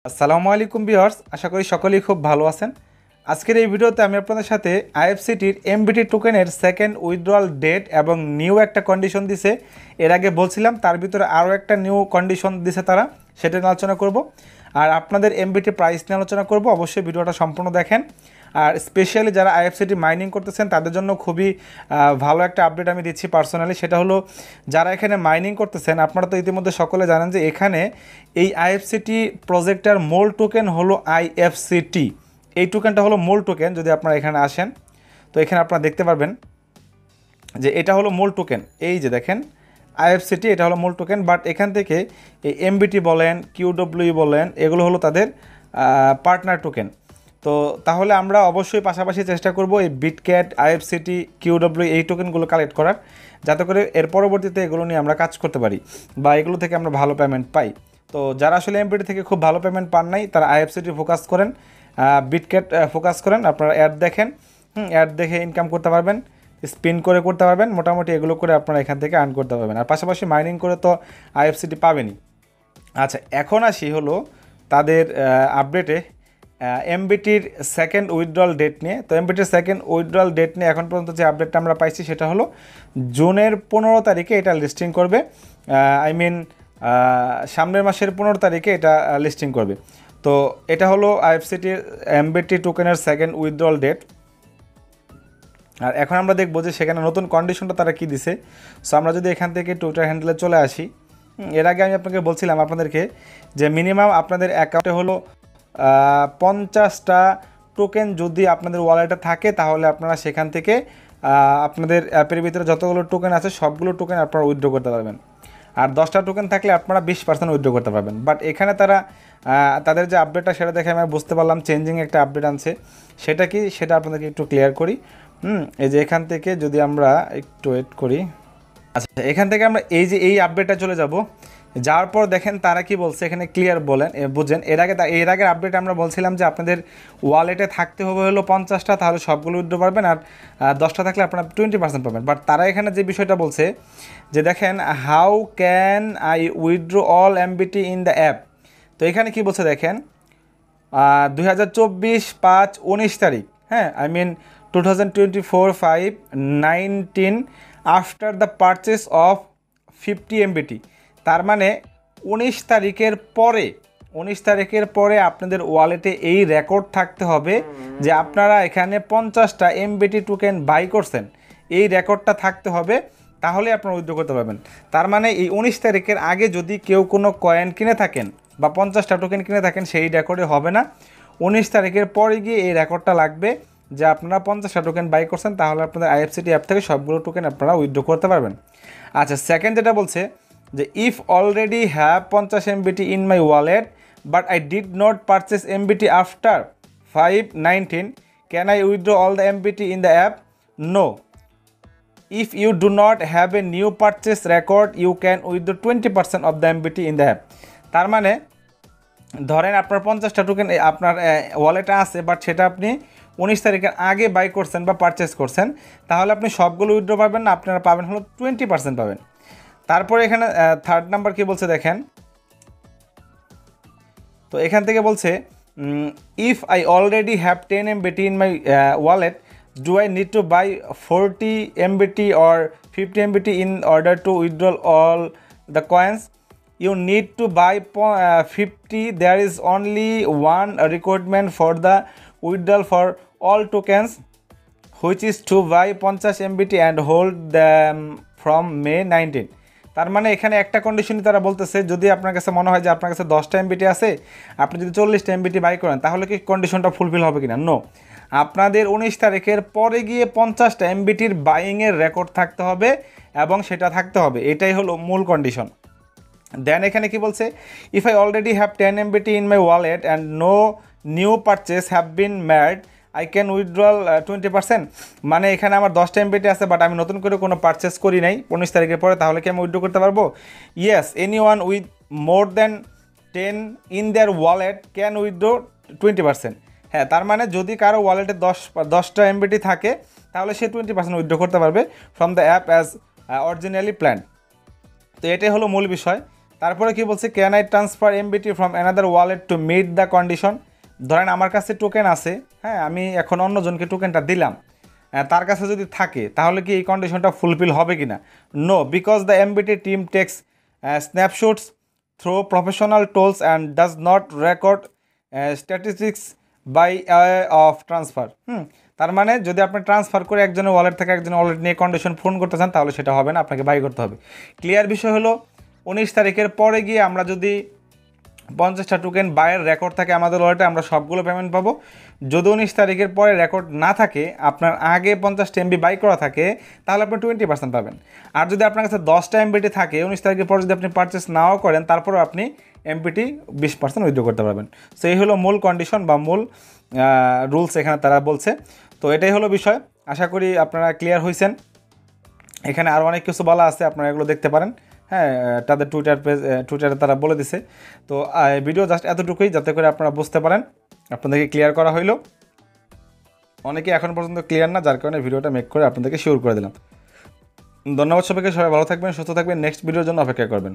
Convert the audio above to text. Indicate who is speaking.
Speaker 1: আসসালামু আলাইকুম ভিউয়ার্স, আশা করি সকলেই খুব ভালো আছেন। আজকের এই ভিডিওতে আমি আপনাদের সাথে আইএফসিটির এমবিটি টোকেনের সেকেন্ড উইথড্রয়াল ডেট এবং নিউ একটা কন্ডিশন দিছে। এর আগে বলছিলাম তার ভিতরে আরও একটা নিউ কন্ডিশন দিছে তারা, সেটা নিয়ে আলোচনা করব। আর আপনাদের এমবিটি প্রাইস নিয়ে আলোচনা করব। অবশ্যই ভিডিওটা সম্পূর্ণ দেখেন। আর স্পেশালি যারা আইএফসিটি মাইনিং করতেছেন তাদের জন্য খুবই ভালো একটা আপডেট আমি দিচ্ছি পার্সোনালি। সেটা হলো, যারা এখানে মাইনিং করতেছেন আপনারা তো ইতিমধ্যে সকলে জানেন যে এখানে এই আইএফসিটি প্রজেক্টের মূল টোকেন হলো আইএফসিটি। এই টোকেনটা হলো মূল টোকেন। যদি আপনারা এখানে আসেন তো এখানে আপনারা দেখতে পারবেন যে এটা হলো মূল টোকেন। এই যে দেখেন আইএফসিটি, এটা হলো মূল টোকেন। বাট এখান থেকে এই এমবিটি বলেন, কিউডব্লিউ বলেন, এগুলো হলো তাদের পার্টনার টোকেন। তো তাহলে আমরা অবশ্যই পাশাপাশি চেষ্টা করব এই বিটক্যাট, আইএফসিটি, কিউডব্লিউ এই টোকেনগুলো কালেক্ট করার, যাতে করে এর পরবর্তীতে এগুলো নিয়ে আমরা কাজ করতে পারি বা এগুলো থেকে আমরা ভালো পেমেন্ট পাই। তো যারা আসলে এমবিটি থেকে খুব ভালো পেমেন্ট পান নাই তারা আইএফসিটি ফোকাস করেন, বিটক্যাট ফোকাস করেন। আপনারা অ্যাড দেখেন, অ্যাড দেখে ইনকাম করতে পারবেন, স্পিন করে করতে পারবেন। মোটামুটি এগুলো করে আপনারা এখান থেকে আর্ন করতে পারবেন। আর পাশাপাশি মাইনিং করে তো আইএফসিটি পাবেনই। আচ্ছা, এখন আসি হলো তাদের আপডেটে এমবিটির সেকেন্ড উইথড্রয়াল ডেট নিয়ে। তো এমবিটির সেকেন্ড উইথড্রয়াল ডেট নিয়ে এখন পর্যন্ত যে আপডেটটা আমরা পাইছি সেটা হলো জুনের 15 তারিখে এটা লিস্টিং করবে। সামনের মাসের 15 তারিখে এটা লিস্টিং করবে। তো এটা হলো আইএফসিটির এমবিটি টোকেনের সেকেন্ড উইথড্রয়াল ডেট। আর এখন আমরা দেখবো যে সেখানে নতুন কন্ডিশনটা তারা কী দিছে। সো আমরা যদি এখান থেকে টুইটার হ্যান্ডেলে চলে আসি, এর আগে আমি আপনাকে বলছিলাম আপনাদেরকে যে মিনিমাম আপনাদের অ্যাকাউন্টে হলো 50টা টোকেন যদি আপনাদের ওয়ালেটে থাকে তাহলে আপনারা সেখান থেকে আপনাদের অ্যাপের ভিতরে যতগুলো টোকেন আছে সবগুলো টোকেন আপনারা উইথড্র করতে পারবেন। আর 10টা টোকেন থাকলে আপনারা 20% উইথড্র করতে পারবেন। বাট এখানে তারা তাদের যে আপডেটটা সেটা দেখে আমি বুঝতে পারলাম চেঞ্জিং একটা আপডেট আনছে। সেটা কি, সেটা আপনাদেরকে একটু ক্লিয়ার করি। এই যে এখান থেকে যদি আমরা একটু ওয়েট করি, আচ্ছা এখান থেকে আমরা এই আপডেটটা চলে যাব। যাওয়ার পর দেখেন তারা কি বলছে এখানে, ক্লিয়ার বলেন বুঝেন। এর আগের আপডেট আমরা বলছিলাম যে আপনাদের ওয়ালেটে থাকতে হবে হলো 50টা, তাহলে সবগুলো উইথড্র পারবেন। আর 10টা থাকলে আপনারা 20% পাবেন। বাট তারা এখানে যে বিষয়টা বলছে যে দেখেন, how can I withdraw all MBT in the app. তো এখানে কি বলছে দেখেন, 2024/5/19 তারিখ, হ্যাঁ 2024/5/19 after the purchase of 50 MBT. তার মানে 19 তারিখের পরে আপনাদের ওয়ালেটে এই রেকর্ড থাকতে হবে যে আপনারা এখানে 50টা এমবিটি টোকেন বাই করছেন। এই রেকর্ডটা থাকতে হবে, তাহলে আপনারা উইথড্র করতে পারবেন। তার মানে এই 19 তারিখের আগে যদি কেউ কোনো কয়েন কিনে থাকেন বা 50টা টোকেন কিনে থাকেন সেই রেকর্ডে হবে না। 19 তারিখের পরে গিয়ে এই রেকর্ডটা লাগবে যে আপনারা 50টা টোকেন বাই করছেন, তাহলে আপনাদের আইএফসিটি অ্যাপ থেকে সবগুলো টোকেন আপনারা উইথড্র করতে পারবেন। আচ্ছা, সেকেন্ড যেটা বলছে যে if already have 50 MBT in my wallet but I did not purchase MBT after 5/19 can I withdraw all the MBT in the app? No. If you do not have a new purchase record, you can withdraw 20% of the MBT in the app. তার মানে ধরেন আপনার 50টা token আপনার ওয়ালেটে আছে, but সেটা আপনি 19 তারিখের আগে বাই করছেন বা পারচেস করছেন, তাহলে আপনি সবগুলো উইথড্র পাবেন না, আপনারা পাবেন হলো 20% পাবেন। তারপরে এখানে থার্ড নাম্বার কি বলছে দেখেন। তো এখান থেকে বলছে if I already have 10 MBT in my wallet, do I need to buy 40 MBT or 50 MBT in order to withdraw all the coins? You need to buy 50. There is only one requirement for the withdrawal for all tokens, which is to buy 50 MBT and hold them from May 19. তার মানে এখানে একটা কন্ডিশনই তারা বলতেছে, যদি আপনার কাছে মনে হয় যে আপনার কাছে 10টা এমবিটি আছে, আপনি যদি 40টা এমবিটি বাই করেন তাহলে কি কন্ডিশনটা ফুলফিল হবে কিনা? নো। আপনাদের 19 তারিখের পরে গিয়ে 50টা এমবিটির বাইংয়ের রেকর্ড থাকতে হবে এবং সেটা থাকতে হবে, এটাই হলো মূল কন্ডিশন। দেন এখানে কি বলছে, if I already have 10 MBT in my wallet and no new purchase have been made, I can withdrawal 20%। মানে এখানে আমার 10টা এমবিটি আছে বাট আমি নতুন করে কোনো পারচেস করি নাই 19 তারিখের পরে, তাহলে কি আমি উইথড্র করতে পারবো? Yes, anyone with more than 10 in their wallet can withdraw 20%। হ্যাঁ, তার মানে যদি কারো ওয়ালেটে 10টা এমবিটি থাকে তাহলে সে 20% উইথড্র করতে পারবে from the app as originally plan. তো এটাই হলো মূল বিষয় তারপরে কি বলছে, can I transfer MBT from another wallet to meet the condition. ধরেন আমার কাছে টোকেন আছে, হ্যাঁ, আমি এখন অন্যজনকে টোকেনটা দিলাম, তার কাছে যদি থাকে তাহলে কি এই কন্ডিশনটা ফুলফিল হবে কি না? No, because the MBT team takes snapshots through professional tools and does not record statistics by of transfer. তার মানে যদি আপনি ট্রান্সফার করে একজনের ওয়ালেট থেকে একজনের ওয়ালেট নিয়ে কন্ডিশন পূরণ করতে চান তাহলে সেটা হবে না, আপনাকে বাই করতে হবে। ক্লিয়ার বিষয় হলো 19 তারিখের পরে গিয়ে আমরা যদি 50টা টোকেন বাইয়ের রেকর্ড থাকে আমাদের ওয়ালেটে, আমরা সবগুলো পেমেন্ট পাবো। যদি 19 তারিখের পরে রেকর্ড না থাকে, আপনার আগে 50টা এমবি বাই করা থাকে, তাহলে আপনি 20% পাবেন। আর যদি আপনার কাছে 10টা এমবিটি থাকে, 19 তারিখের পর যদি আপনি পারচেস নাও করেন, তারপরেও আপনি এমবিটি 20% উইথড্র করতে পারবেন। সো এই হলো মূল কন্ডিশন বা মূল রুলস এখানে তারা বলছে। তো এটাই হলো বিষয়, আশা করি আপনারা ক্লিয়ার হয়েছেন। এখানে আরও অনেক কিছু বলা আছে, আপনারা এগুলো দেখতে পারেন। হ্যাঁ, তাদের টুইটারে তারা বলে দিছে। তো ভিডিও জাস্ট এতটুকুই, যাতে করে আপনারা বুঝতে পারেন, আপনাদেরকে ক্লিয়ার করা হইলো। অনেকে এখন পর্যন্ত ক্লিয়ার না, যার কারণে ভিডিওটা মেক করে আপনাদেরকে শিওর করে দিলাম। ধন্যবাদ সবাইকে, সবাই ভালো থাকবেন, সুস্থ থাকবেন, নেক্সট ভিডিওর জন্য অপেক্ষা করবেন।